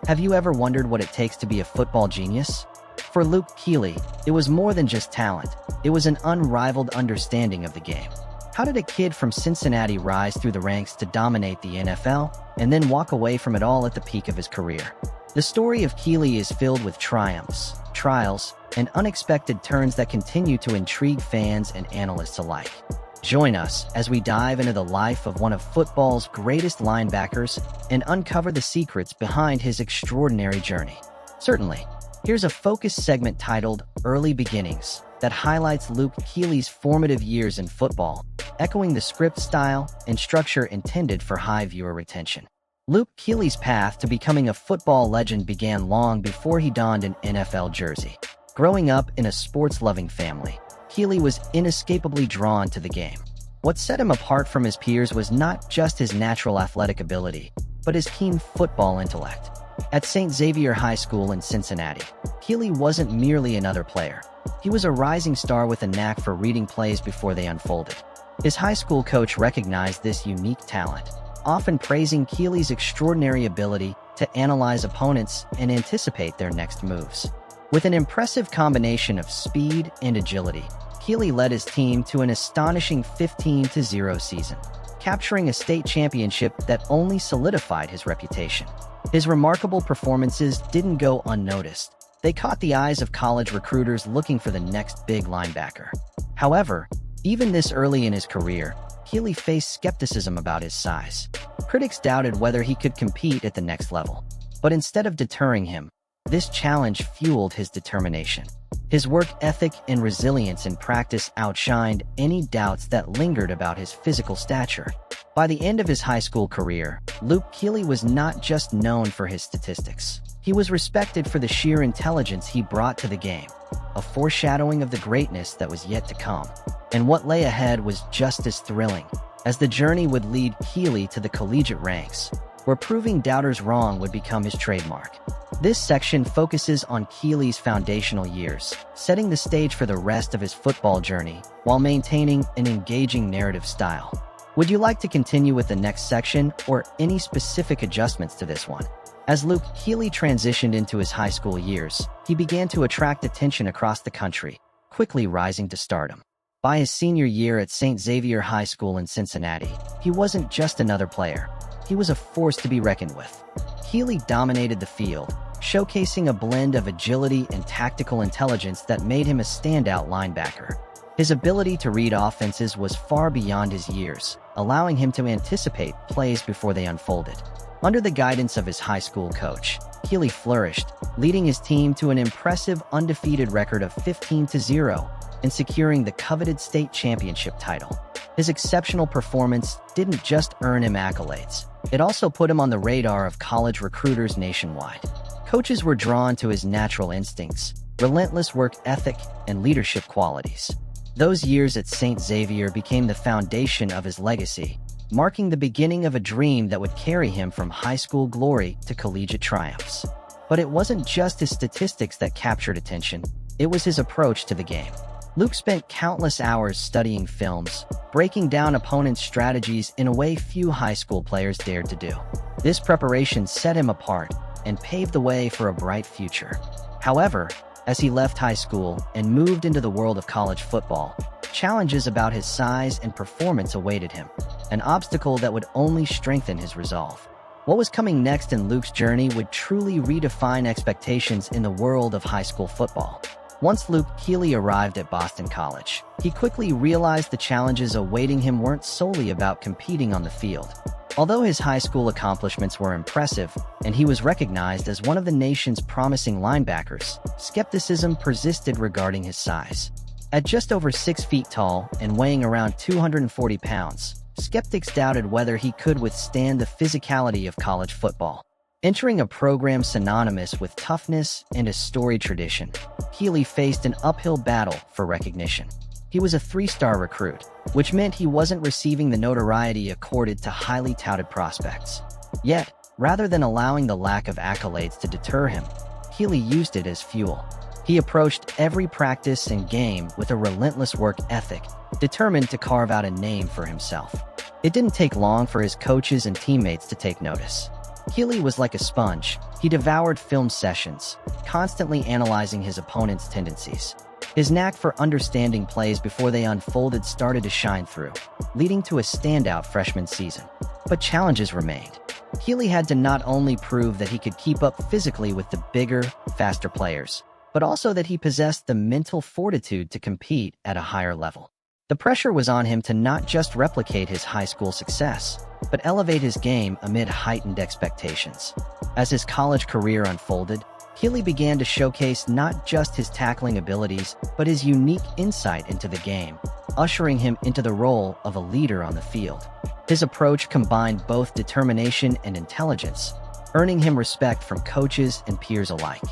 Have you ever wondered what it takes to be a football genius? For Luke Keeley, it was more than just talent. It was an unrivaled understanding of the game. How did a kid from Cincinnati rise through the ranks to dominate the NFL and then walk away from it all at the peak of his career? The story of Keeley is filled with triumphs, trials, and unexpected turns that continue to intrigue fans and analysts alike. Join us as we dive into the life of one of football's greatest linebackers and uncover the secrets behind his extraordinary journey. Certainly, here's a focused segment titled Early Beginnings that highlights Luke Keeley's formative years in football, echoing the script style and structure intended for high viewer retention. Luke Keeley's path to becoming a football legend began long before he donned an NFL jersey. Growing up in a sports-loving family, Keeley was inescapably drawn to the game. What set him apart from his peers was not just his natural athletic ability, but his keen football intellect. At St. Xavier High School in Cincinnati, Keeley wasn't merely another player. He was a rising star with a knack for reading plays before they unfolded. His high school coach recognized this unique talent, often praising Keeley's extraordinary ability to analyze opponents and anticipate their next moves. With an impressive combination of speed and agility, Keeley led his team to an astonishing 15-0 season, capturing a state championship that only solidified his reputation. His remarkable performances didn't go unnoticed. They caught the eyes of college recruiters looking for the next big linebacker. However, even this early in his career, Keeley faced skepticism about his size. Critics doubted whether he could compete at the next level. But instead of deterring him, this challenge fueled his determination. His work ethic and resilience in practice outshined any doubts that lingered about his physical stature. By the end of his high school career, Luke Keeley was not just known for his statistics. He was respected for the sheer intelligence he brought to the game, a foreshadowing of the greatness that was yet to come. And what lay ahead was just as thrilling, as the journey would lead Keeley to the collegiate ranks, where proving doubters wrong would become his trademark. This section focuses on Keeley's foundational years, setting the stage for the rest of his football journey while maintaining an engaging narrative style. Would you like to continue with the next section or any specific adjustments to this one? As Luke Keeley transitioned into his high school years, he began to attract attention across the country, quickly rising to stardom. By his senior year at St. Xavier High School in Cincinnati, he wasn't just another player. He was a force to be reckoned with. Keeley dominated the field, showcasing a blend of agility and tactical intelligence that made him a standout linebacker. His ability to read offenses was far beyond his years, allowing him to anticipate plays before they unfolded. Under the guidance of his high school coach, Keeley flourished, leading his team to an impressive undefeated record of 15-0 and securing the coveted state championship title. His exceptional performance didn't just earn him accolades. It also put him on the radar of college recruiters nationwide. Coaches were drawn to his natural instincts, relentless work ethic, and leadership qualities. Those years at St. Xavier became the foundation of his legacy, marking the beginning of a dream that would carry him from high school glory to collegiate triumphs. But it wasn't just his statistics that captured attention, it was his approach to the game. Luke spent countless hours studying films, breaking down opponents' strategies in a way few high school players dared to do. This preparation set him apart and paved the way for a bright future. However, as he left high school and moved into the world of college football, challenges about his size and performance awaited him, an obstacle that would only strengthen his resolve. What was coming next in Luke's journey would truly redefine expectations in the world of high school football. Once Luke Keeley arrived at Boston College, he quickly realized the challenges awaiting him weren't solely about competing on the field. Although his high school accomplishments were impressive, and he was recognized as one of the nation's promising linebackers, skepticism persisted regarding his size. At just over 6 feet tall and weighing around 240 pounds, skeptics doubted whether he could withstand the physicality of college football. Entering a program synonymous with toughness and a storied tradition, Keeley faced an uphill battle for recognition. He was a 3-star recruit, which meant he wasn't receiving the notoriety accorded to highly touted prospects. Yet, rather than allowing the lack of accolades to deter him, Keeley used it as fuel. He approached every practice and game with a relentless work ethic, determined to carve out a name for himself. It didn't take long for his coaches and teammates to take notice. Keeley was like a sponge. He devoured film sessions, constantly analyzing his opponent's tendencies. His knack for understanding plays before they unfolded started to shine through, leading to a standout freshman season. But challenges remained. Keeley had to not only prove that he could keep up physically with the bigger, faster players, but also that he possessed the mental fortitude to compete at a higher level. The pressure was on him to not just replicate his high school success, but elevate his game amid heightened expectations. As his college career unfolded, Keeley began to showcase not just his tackling abilities, but his unique insight into the game, ushering him into the role of a leader on the field. His approach combined both determination and intelligence, earning him respect from coaches and peers alike.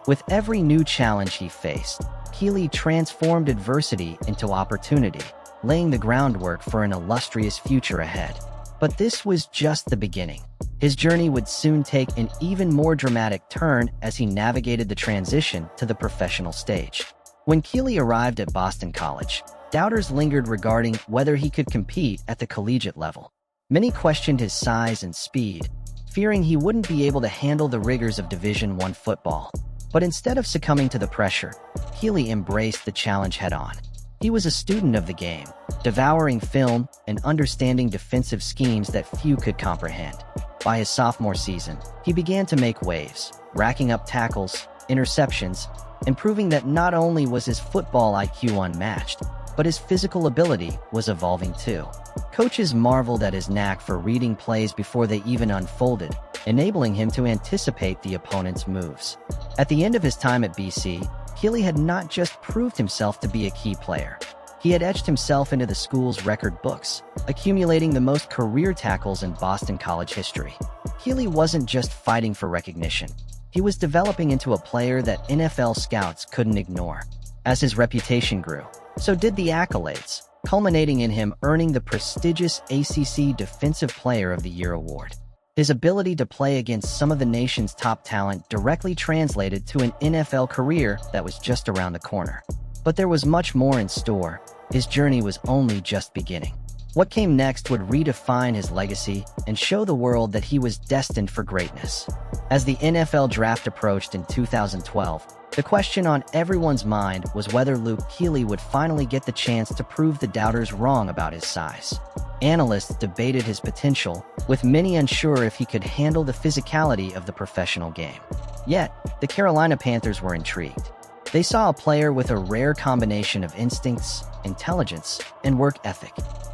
With every new challenge he faced, Keeley transformed adversity into opportunity, laying the groundwork for an illustrious future ahead. But this was just the beginning. His journey would soon take an even more dramatic turn as he navigated the transition to the professional stage. When Keeley arrived at Boston College, doubters lingered regarding whether he could compete at the collegiate level. Many questioned his size and speed, fearing he wouldn't be able to handle the rigors of Division I football. But instead of succumbing to the pressure, Keeley embraced the challenge head-on. He was a student of the game, devouring film and understanding defensive schemes that few could comprehend. By his sophomore season, he began to make waves, racking up tackles, interceptions, and proving that not only was his football IQ unmatched, but his physical ability was evolving too. Coaches marveled at his knack for reading plays before they even unfolded, enabling him to anticipate the opponent's moves. At the end of his time at BC, Keeley had not just proved himself to be a key player. He had etched himself into the school's record books, accumulating the most career tackles in Boston College history. Keeley wasn't just fighting for recognition. He was developing into a player that NFL scouts couldn't ignore. As his reputation grew, so did the accolades, culminating in him earning the prestigious ACC Defensive Player of the Year award. His ability to play against some of the nation's top talent directly translated to an NFL career that was just around the corner. But there was much more in store. His journey was only just beginning. What came next would redefine his legacy and show the world that he was destined for greatness. As the NFL draft approached in 2012, the question on everyone's mind was whether Luke Keeley would finally get the chance to prove the doubters wrong about his size. Analysts debated his potential, with many unsure if he could handle the physicality of the professional game. Yet, the Carolina Panthers were intrigued. They saw a player with a rare combination of instincts, intelligence, and work ethic.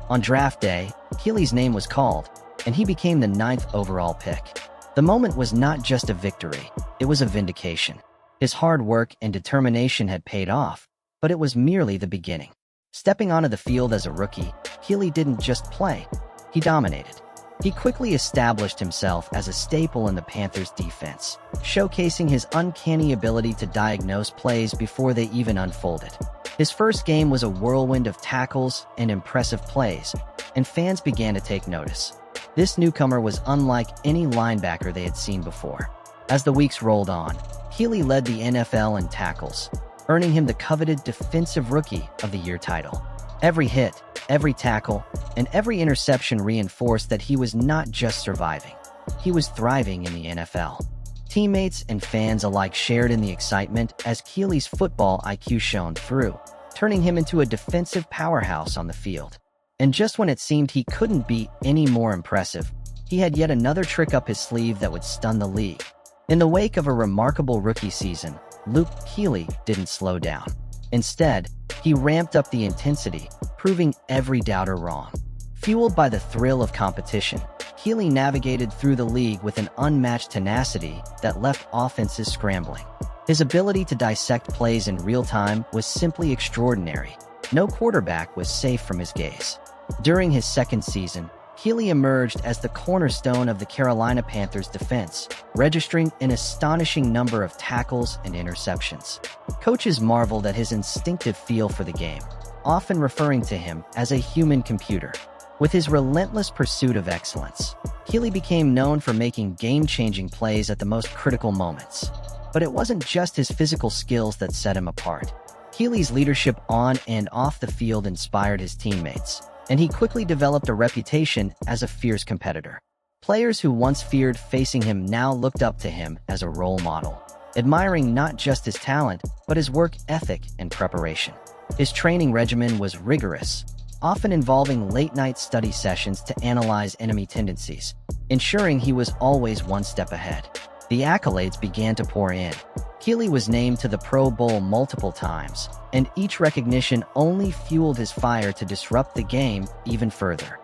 On draft day, Keeley's name was called, and he became the 9th overall pick. The moment was not just a victory, it was a vindication. His hard work and determination had paid off, but it was merely the beginning. Stepping onto the field as a rookie, Keeley didn't just play, he dominated. He quickly established himself as a staple in the Panthers' defense, showcasing his uncanny ability to diagnose plays before they even unfolded. His first game was a whirlwind of tackles and impressive plays, and fans began to take notice. This newcomer was unlike any linebacker they had seen before. As the weeks rolled on, Keeley led the NFL in tackles, earning him the coveted Defensive Rookie of the Year title. Every hit, every tackle, and every interception reinforced that he was not just surviving. He was thriving in the NFL. Teammates and fans alike shared in the excitement as Keeley's football IQ shone through, turning him into a defensive powerhouse on the field. And just when it seemed he couldn't be any more impressive, he had yet another trick up his sleeve that would stun the league. In the wake of a remarkable rookie season, Luke Keeley didn't slow down. Instead, he ramped up the intensity, proving every doubter wrong. Fueled by the thrill of competition, Keeley navigated through the league with an unmatched tenacity that left offenses scrambling. His ability to dissect plays in real time was simply extraordinary. No quarterback was safe from his gaze. During his second season, Keeley emerged as the cornerstone of the Carolina Panthers' defense, registering an astonishing number of tackles and interceptions. Coaches marveled at his instinctive feel for the game, often referring to him as a human computer. With his relentless pursuit of excellence, Keeley became known for making game-changing plays at the most critical moments. But it wasn't just his physical skills that set him apart. Keeley's leadership on and off the field inspired his teammates, and he quickly developed a reputation as a fierce competitor. Players who once feared facing him now looked up to him as a role model, admiring not just his talent, but his work ethic and preparation. His training regimen was rigorous, often involving late-night study sessions to analyze enemy tendencies, ensuring he was always one step ahead. The accolades began to pour in. Keeley was named to the Pro Bowl multiple times, and each recognition only fueled his fire to disrupt the game even further.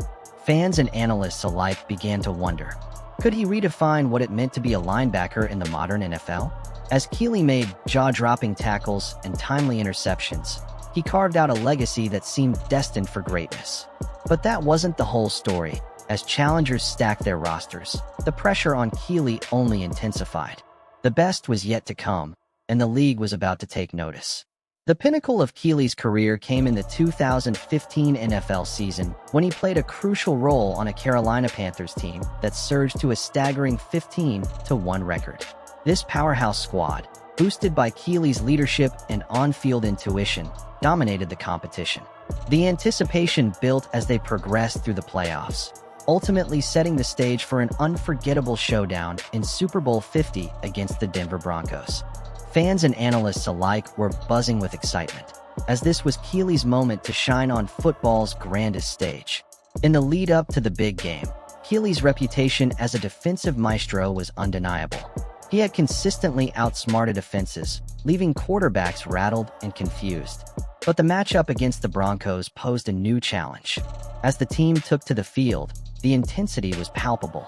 Fans and analysts alike began to wonder, could he redefine what it meant to be a linebacker in the modern NFL? As Keeley made jaw-dropping tackles and timely interceptions, he carved out a legacy that seemed destined for greatness. But that wasn't the whole story. As challengers stacked their rosters, the pressure on Keeley only intensified. The best was yet to come, and the league was about to take notice. The pinnacle of Keeley's career came in the 2015 NFL season when he played a crucial role on a Carolina Panthers team that surged to a staggering 15-1 record. This powerhouse squad, boosted by Keeley's leadership and on-field intuition, dominated the competition. The anticipation built as they progressed through the playoffs, ultimately setting the stage for an unforgettable showdown in Super Bowl 50 against the Denver Broncos. Fans and analysts alike were buzzing with excitement, as this was Keeley's moment to shine on football's grandest stage. In the lead-up to the big game, Keeley's reputation as a defensive maestro was undeniable. He had consistently outsmarted offenses, leaving quarterbacks rattled and confused. But the matchup against the Broncos posed a new challenge. As the team took to the field, the intensity was palpable.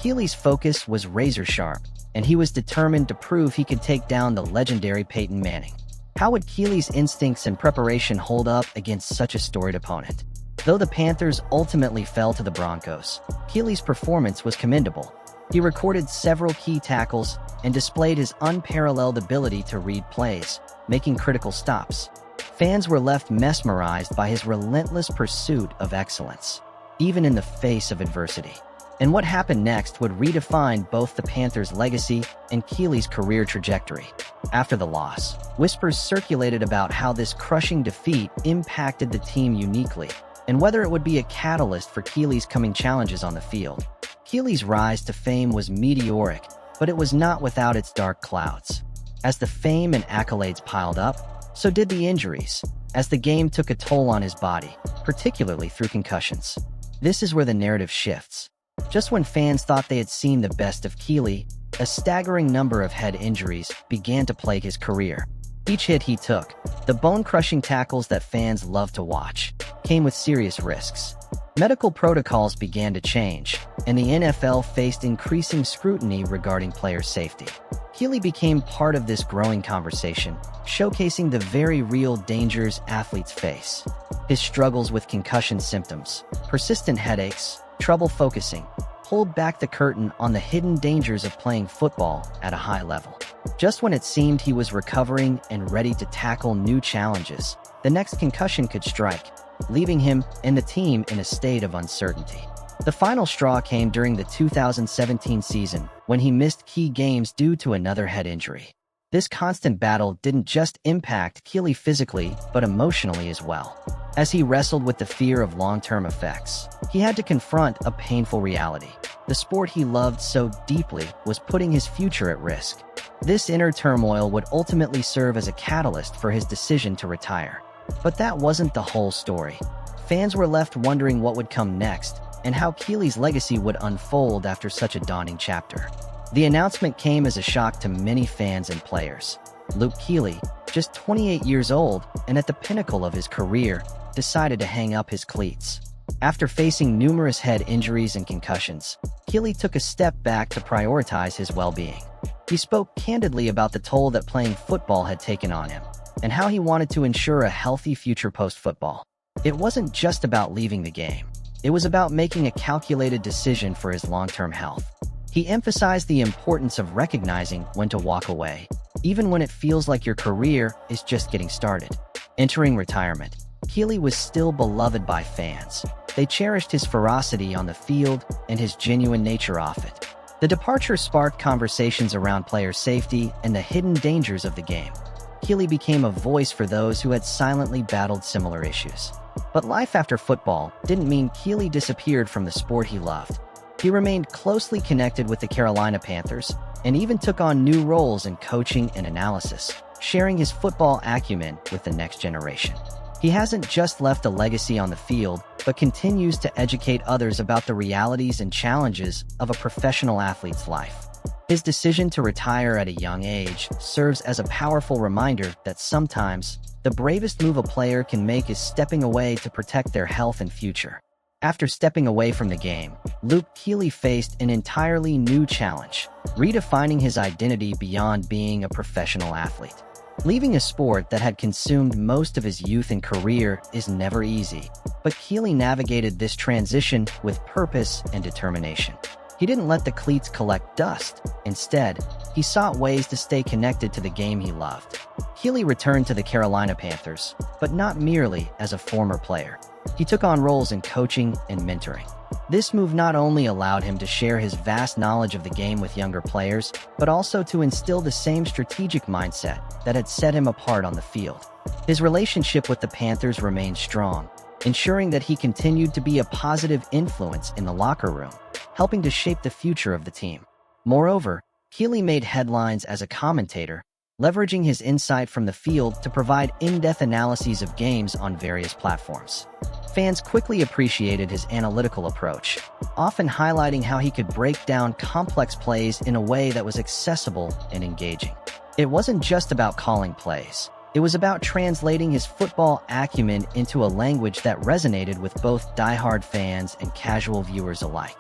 Keeley's focus was razor-sharp, and he was determined to prove he could take down the legendary Peyton Manning. How would Keeley's instincts and preparation hold up against such a storied opponent? Though the Panthers ultimately fell to the Broncos, Keeley's performance was commendable. He recorded several key tackles and displayed his unparalleled ability to read plays, making critical stops. Fans were left mesmerized by his relentless pursuit of excellence, even in the face of adversity. And what happened next would redefine both the Panthers' legacy and Keeley's career trajectory. After the loss, whispers circulated about how this crushing defeat impacted the team uniquely, and whether it would be a catalyst for Keeley's coming challenges on the field. Keeley's rise to fame was meteoric, but it was not without its dark clouds. As the fame and accolades piled up, so did the injuries, as the game took a toll on his body, particularly through concussions. This is where the narrative shifts. Just when fans thought they had seen the best of Keeley, a staggering number of head injuries began to plague his career. Each hit he took, the bone-crushing tackles that fans loved to watch, came with serious risks. Medical protocols began to change, and the NFL faced increasing scrutiny regarding player safety. Keeley became part of this growing conversation, showcasing the very real dangers athletes face. His struggles with concussion symptoms, persistent headaches, trouble focusing, pulled back the curtain on the hidden dangers of playing football at a high level. Just when it seemed he was recovering and ready to tackle new challenges, the next concussion could strike, leaving him and the team in a state of uncertainty. The final straw came during the 2017 season when he missed key games due to another head injury. This constant battle didn't just impact Keeley physically, but emotionally as well. As he wrestled with the fear of long-term effects, he had to confront a painful reality. The sport he loved so deeply was putting his future at risk. This inner turmoil would ultimately serve as a catalyst for his decision to retire. But that wasn't the whole story. Fans were left wondering what would come next and how Keeley's legacy would unfold after such a daunting chapter. The announcement came as a shock to many fans and players. Luke Keeley, just 28 years old and at the pinnacle of his career, decided to hang up his cleats. After facing numerous head injuries and concussions, Keeley took a step back to prioritize his well-being. He spoke candidly about the toll that playing football had taken on him, and how he wanted to ensure a healthy future post-football. It wasn't just about leaving the game. It was about making a calculated decision for his long-term health. He emphasized the importance of recognizing when to walk away, even when it feels like your career is just getting started. Entering retirement, Keeley was still beloved by fans. They cherished his ferocity on the field and his genuine nature off it. The departure sparked conversations around player safety and the hidden dangers of the game. Keeley became a voice for those who had silently battled similar issues. But life after football didn't mean Keeley disappeared from the sport he loved. He remained closely connected with the Carolina Panthers and even took on new roles in coaching and analysis, sharing his football acumen with the next generation. He hasn't just left a legacy on the field, but continues to educate others about the realities and challenges of a professional athlete's life. His decision to retire at a young age serves as a powerful reminder that sometimes the bravest move a player can make is stepping away to protect their health and future. After stepping away from the game, Luke Keeley faced an entirely new challenge, redefining his identity beyond being a professional athlete. Leaving a sport that had consumed most of his youth and career is never easy, but Keeley navigated this transition with purpose and determination. He didn't let the cleats collect dust. Instead, he sought ways to stay connected to the game he loved. Keeley returned to the Carolina Panthers, but not merely as a former player. He took on roles in coaching and mentoring. This move not only allowed him to share his vast knowledge of the game with younger players, but also to instill the same strategic mindset that had set him apart on the field. His relationship with the Panthers remained strong, ensuring that he continued to be a positive influence in the locker room, helping to shape the future of the team. Moreover, Keeley made headlines as a commentator, leveraging his insight from the field to provide in-depth analyses of games on various platforms. Fans quickly appreciated his analytical approach, often highlighting how he could break down complex plays in a way that was accessible and engaging. It wasn't just about calling plays. It was about translating his football acumen into a language that resonated with both diehard fans and casual viewers alike.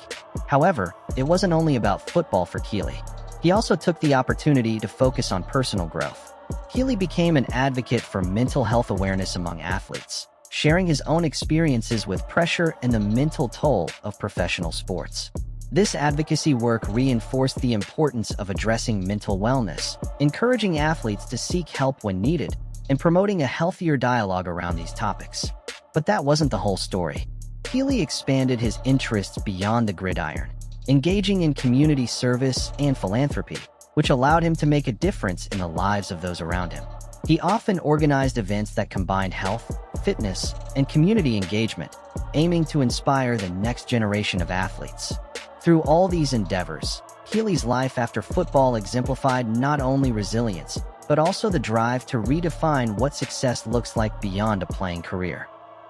However, it wasn't only about football for Keeley. He also took the opportunity to focus on personal growth. Keeley became an advocate for mental health awareness among athletes, sharing his own experiences with pressure and the mental toll of professional sports. This advocacy work reinforced the importance of addressing mental wellness, encouraging athletes to seek help when needed, and promoting a healthier dialogue around these topics. But that wasn't the whole story. Keeley expanded his interests beyond the gridiron, engaging in community service and philanthropy, which allowed him to make a difference in the lives of those around him. He often organized events that combined health, fitness, and community engagement, aiming to inspire the next generation of athletes. Through all these endeavors, Keeley's life after football exemplified not only resilience, but also the drive to redefine what success looks like beyond a playing career.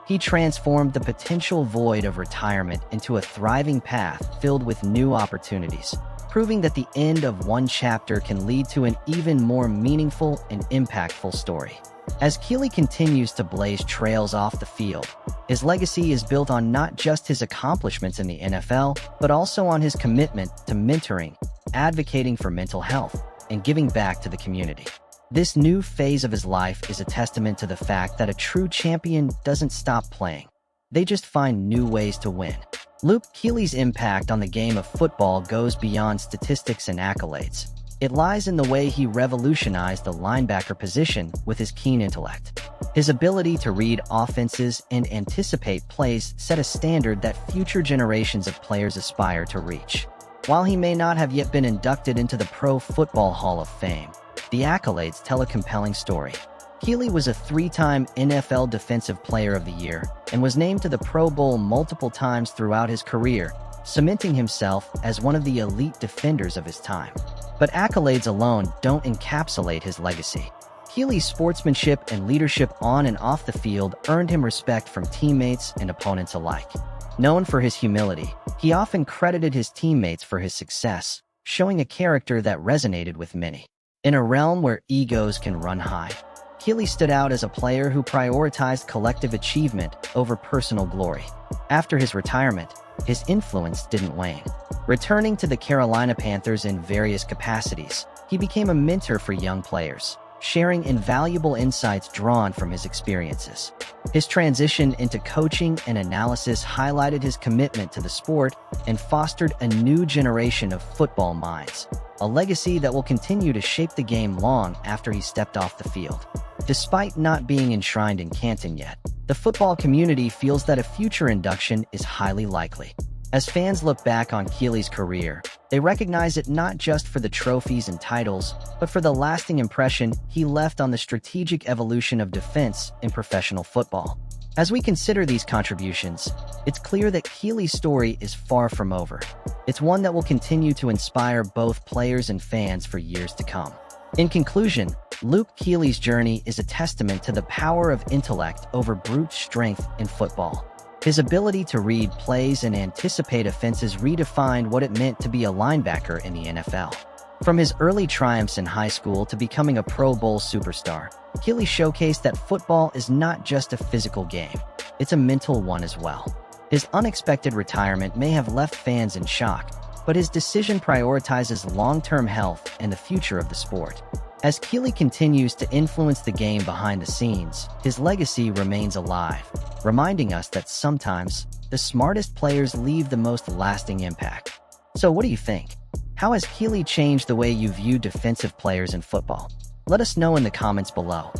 He transformed the potential void of retirement into a thriving path filled with new opportunities, proving that the end of one chapter can lead to an even more meaningful and impactful story. As Keeley continues to blaze trails off the field, his legacy is built on not just his accomplishments in the NFL, but also on his commitment to mentoring, advocating for mental health, and giving back to the community. This new phase of his life is a testament to the fact that a true champion doesn't stop playing. They just find new ways to win. Luke Keeley's impact on the game of football goes beyond statistics and accolades. It lies in the way he revolutionized the linebacker position with his keen intellect. His ability to read offenses and anticipate plays set a standard that future generations of players aspire to reach. While he may not have yet been inducted into the Pro Football Hall of Fame, the accolades tell a compelling story. Keeley was a three-time NFL Defensive Player of the Year and was named to the Pro Bowl multiple times throughout his career, cementing himself as one of the elite defenders of his time. But accolades alone don't encapsulate his legacy. Keeley's sportsmanship and leadership on and off the field earned him respect from teammates and opponents alike. Known for his humility, he often credited his teammates for his success, showing a character that resonated with many. In a realm where egos can run high, Keeley stood out as a player who prioritized collective achievement over personal glory. After his retirement, his influence didn't wane. Returning to the Carolina Panthers in various capacities, he became a mentor for young players, sharing invaluable insights drawn from his experiences. His transition into coaching and analysis highlighted his commitment to the sport and fostered a new generation of football minds, a legacy that will continue to shape the game long after he stepped off the field. Despite not being enshrined in Canton yet, the football community feels that a future induction is highly likely. As fans look back on Keeley's career, they recognize it not just for the trophies and titles, but for the lasting impression he left on the strategic evolution of defense in professional football. As we consider these contributions, it's clear that Keeley's story is far from over. It's one that will continue to inspire both players and fans for years to come. In conclusion, Luke Keeley's journey is a testament to the power of intellect over brute strength in football. His ability to read plays and anticipate offenses redefined what it meant to be a linebacker in the NFL. From his early triumphs in high school to becoming a Pro Bowl superstar, Keeley showcased that football is not just a physical game, it's a mental one as well. His unexpected retirement may have left fans in shock, but his decision prioritizes long-term health and the future of the sport. As Keeley continues to influence the game behind the scenes, his legacy remains alive, reminding us that sometimes the smartest players leave the most lasting impact. So what do you think? How has Keeley changed the way you view defensive players in football? Let us know in the comments below.